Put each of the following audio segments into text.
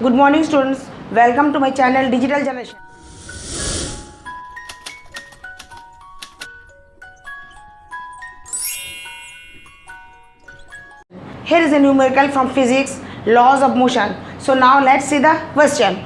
Good morning students, welcome to my channel Digital Generation. Here is a numerical from physics, laws of motion. So now let's see the question.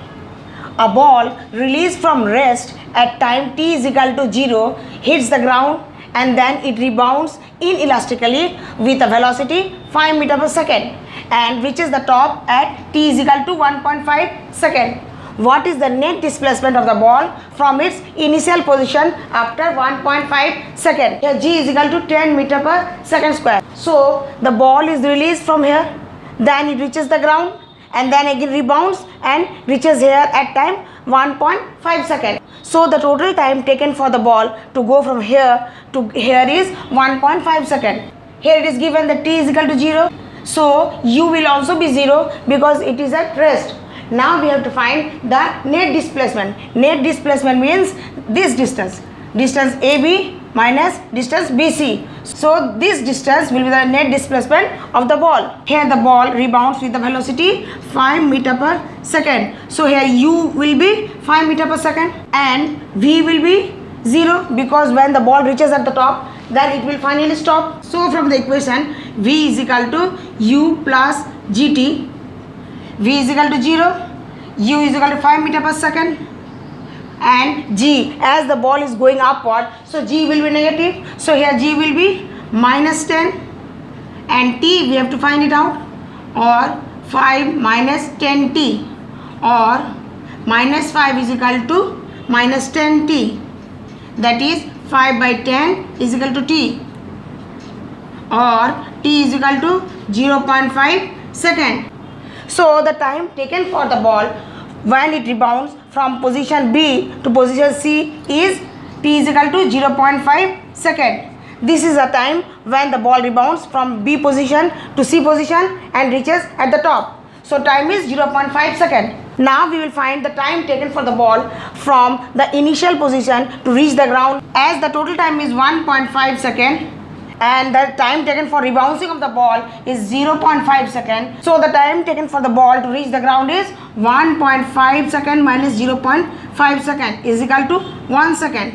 A ball released from rest at time t is equal to 0 hits the ground and then it rebounds inelastically with a velocity 5 meter per second and reaches the top at t is equal to 1.5 second. What is the net displacement of the ball from its initial position after 1.5 second? Here g is equal to 10 meter per second square. So the ball is released from here, then it reaches the ground and then again rebounds and reaches here at time 1.5 second. So the total time taken for the ball to go from here to here is 1.5 second. Here it is given that t is equal to 0. So u will also be 0 because it is at rest. Now we have to find the net displacement. Net displacement means this distance AB minus distance BC. So this distance will be the net displacement of the ball. Here the ball rebounds with the velocity 5 meter per second. So here u will be 5 meter per second and v will be 0 because when the ball reaches at the top, then it will finally stop. So from the equation v is equal to u plus gt, v is equal to 0, u is equal to 5 meter per second and g, as the ball is going upward, so g will be negative. So here g will be minus 10 and t we have to find it out, or 5 minus 10t, or minus 5 is equal to minus 10t, that is 5 by 10 is equal to t, or t is equal to 0.5 second. So the time taken for the ball when it rebounds from position B to position C is t is equal to 0.5 second. This is the time when the ball rebounds from B position to C position and reaches at the top. So time is 0.5 second. Now we will find the time taken for the ball from the initial position to reach the ground, as the total time is 1.5 second and the time taken for rebounding of the ball is 0.5 second. So the time taken for the ball to reach the ground is 1.5 second minus 0.5 second is equal to 1 second.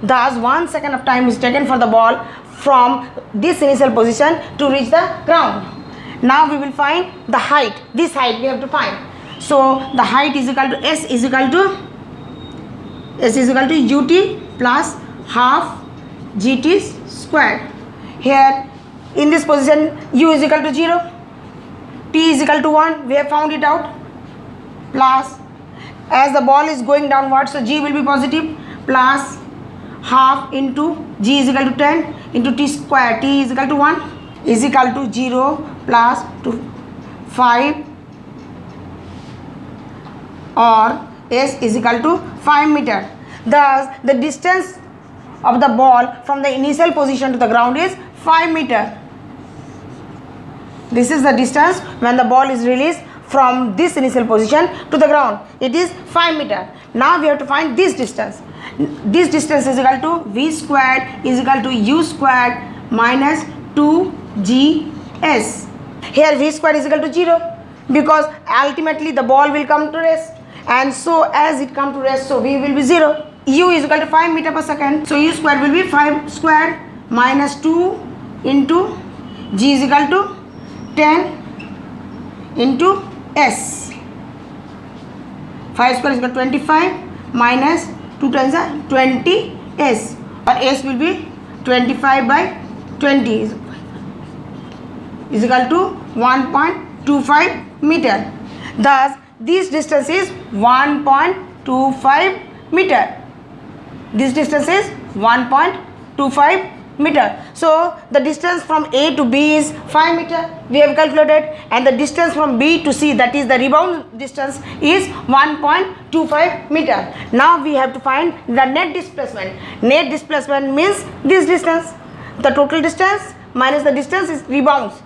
Thus 1 second of time is taken for the ball from this initial position to reach the ground. Now we will find the height. This height we have to find. So the height is equal to s is equal to ut plus half gt squared. Here in this position u is equal to 0, t is equal to 1, we have found it out, plus as the ball is going downwards, so g will be positive, plus half into g is equal to 10 into t square, t is equal to 1 is equal to 0 plus 5, or s is equal to 5 meter. Thus the distance of the ball from the initial position to the ground is 5 meter. This is the distance when the ball is released from this initial position to the ground. It is 5 meter. Now we have to find this distance. This distance is equal to v squared is equal to u squared minus 2gs. Here v squared is equal to 0 because ultimately the ball will come to rest, and so as it come to rest, so v will be 0. U is equal to 5 meter per second, so u squared will be 5 squared minus 2 into g is equal to 10 into s. 5 square is equal to 25 minus 2 times 20 s, or s will be 25 by 20 is equal to 1.25 meter. Thus this distance is 1.25 meter. This distance is 1.25 meter. So the distance from A to B is 5 meter we have calculated, and the distance from B to C, that is the rebound distance, is 1.25 meter. Now we have to find the net displacement. Net displacement means this distance, the total distance minus the distance is rebounds.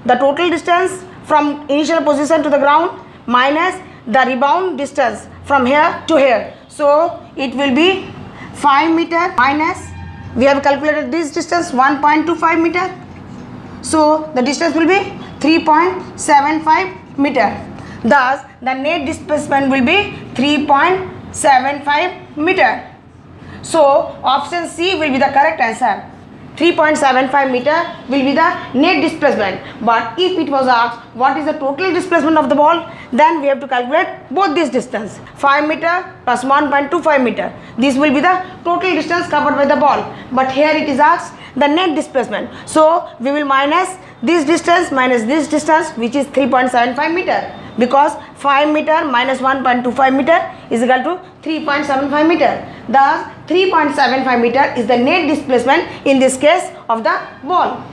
The total distance from initial position to the ground minus the rebound distance from here to here. So it will be 5 meter minus, we have calculated this distance 1.25 meter. So the distance will be 3.75 meter. Thus, the net displacement will be 3.75 meter. So, option C will be the correct answer. 3.75 meter will be the net displacement. But if it was asked what is the total displacement of the ball, then we have to calculate both this distance. 5 meter plus 1.25 meter. This will be the total distance covered by the ball. But here it is asked the net displacement. So we will minus this distance which is 3.75 meter, because 5 meter minus 1.25 meter is equal to 3.75 meter. Thus 3.75 meter is the net displacement in this case of the ball.